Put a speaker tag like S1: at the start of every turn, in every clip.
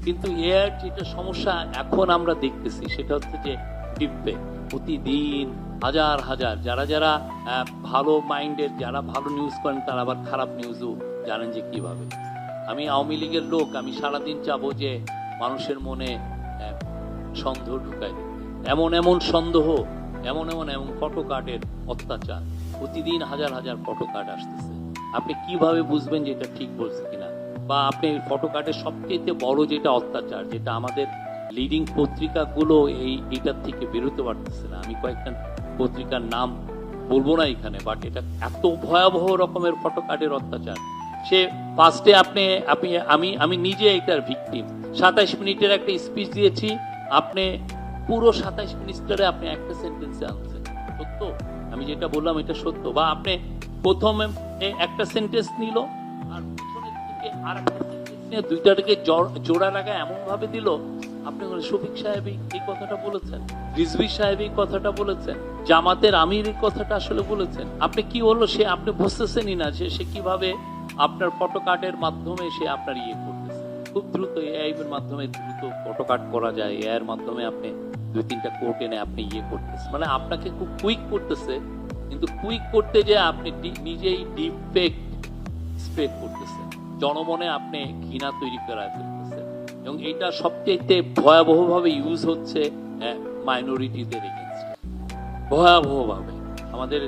S1: কিন্তু এর যেটা সমস্যা এখন আমরা দেখতেছি সেটা হচ্ছে যে ডিপফেক প্রতিদিন হাজার হাজার যারা যারা ভালো মাইন্ডের যারা ভালো নিউজ করেন তারা আবার খারাপ নিউজও জানেন যে কিভাবে। আমি আওয়ামী লীগের লোক, আমি সারাদিন চাবো যে মানুষের মনে সন্দেহ ঢুকাই দিতে। এমন এমন সন্দেহ, এমন এমন এমন ফটো কার্ডের অত্যাচার, প্রতিদিন হাজার হাজার ফটো কার্ড আসতেছে। আপনি কিভাবে বুঝবেন যে এটা ঠিক বলছে কিনা? বা আপনি ফটো কার্ডের সবচেয়ে বড় যেটা অত্যাচার, যেটা আমাদের লিডিং পত্রিকাগুলো এইটার থেকে বেরোতে পারতেছে না। আমি কয়েকটা পত্রিকার নাম বলবো না এখানে, বাট এটা এত ভয়াবহ রকমের ফটো কার্ডের অত্যাচার। সে ফার্স্টে আমি নিজে এটার ভিকটিম। 27 মিনিটের একটা স্পিচ দিয়েছি, আপনি পুরো 27 মিনিট ধরে আপনি একটা সেন্টেন্সে আনছেন। সত্য, আমি যেটা বললাম এটা সত্য। বা আপনি প্রথমে একটা সেন্টেন্স নিল আর পিছনের দিকে আর একটা সেন্টেন্স নিয়ে দুইটাকে জোড়া লাগা এমন ভাবে দিল, আপনি শফিক সাহেব এই কথাটা বলেছেন, রিজভী সাহেব এই কথাটা বলেছেন, জামাতের আমির এই কথাটা আসলে বলেছেন। আপনি কি হলো, সে আপনি বুঝতেছেনই না যে সে কিভাবে আপনার ফটো কার্ডের মাধ্যমে সে আপনার ইয়ে করতেছে। খুব দ্রুত এআই এর মাধ্যমে দ্রুত ফটো কার্ড করা যায়, এআই এর মাধ্যমে আপনি 2-3টা কোট এনে আপনি ইয়ে করতেছে, মানে আপনাকে খুব কুইক করতেছে। কিন্তু কুইক করতে যে আপনি নিজেই ডিফেক স্প্রেড করতেছেন, জনমনে আপনি ঘৃণা তৈরি করা ফেলতেছেন। এবং এটা সবচেয়ে ভয়াবহভাবে ইউজ হচ্ছে মাইনরিটিদের এগেনস্টে, ভয়াবহভাবে। আমাদের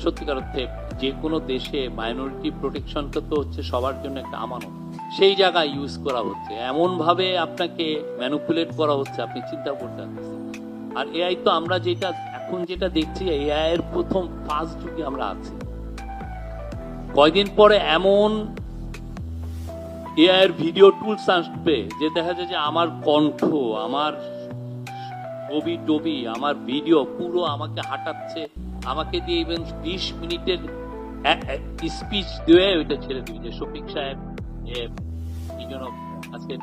S1: সত্যিকার অর্থে যে কোনো দেশে মাইনরিটি প্রোটেকশনটা তো হচ্ছে সবার জন্য একটা আমানত, সেই জায়গায় ইউজ করা হচ্ছে, এমন ভাবে আপনাকে ম্যানিপুলেট করা হচ্ছে আপনি চিন্তা করতে পারছেন। আর এআই তো আমরা যেটা এখন যেটা দেখছি, এআই এর প্রথম ফার্স্ট যুগে আমরা আছি। কয়দিন পরে এমন এআই এর ভিডিও টুলস আসবে যে দেখা যায় যে আমার কণ্ঠ, আমার ছবি টবি, আমার ভিডিও পুরো আমাকে হাঁটাচ্ছে, আমাকে দিয়ে ইভেন 20 মিনিটের স্পিচ দিয়ে ওইটা ছেড়ে দিবে যে শফিক সাহেব আজকে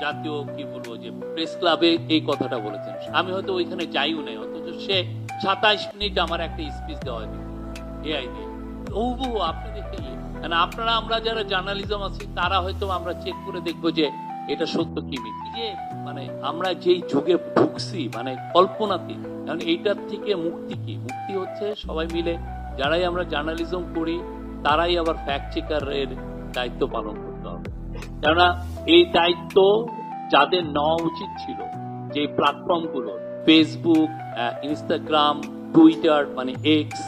S1: জাতীয় কি বলবো যে প্রেস ক্লাবে এই কথাটা বলেছেন। আমি হয়তো ওইখানে যাইও নাই, অথচ সে 27 মিনিট আমার একটা স্পিচ দেওয়া হয়নি এআই দিয়ে। আপনি দেখে আপনারা, আমরা যারা জার্নালিজম আছি তারা হয়তো আমরা চেক করে দেখবো যে এটা সত্য কি মিথ্যে। যে মানে আমরা যেই যুগে ঢুকছি, মানে কল্পনাতে, কারণ এইটার থেকে মুক্তি কি? মুক্তি হচ্ছে সবাই মিলে যারাই আমরা জার্নালিজম করি তারাই আবার ফ্যাক্ট চেকারের দায়িত্ব পালন করতে হবে। কেননা এই দায়িত্ব যাদের নেওয়া উচিত ছিল, যে প্ল্যাটফর্মগুলো ফেসবুক, ইনস্টাগ্রাম, টুইটার মানে এক্স,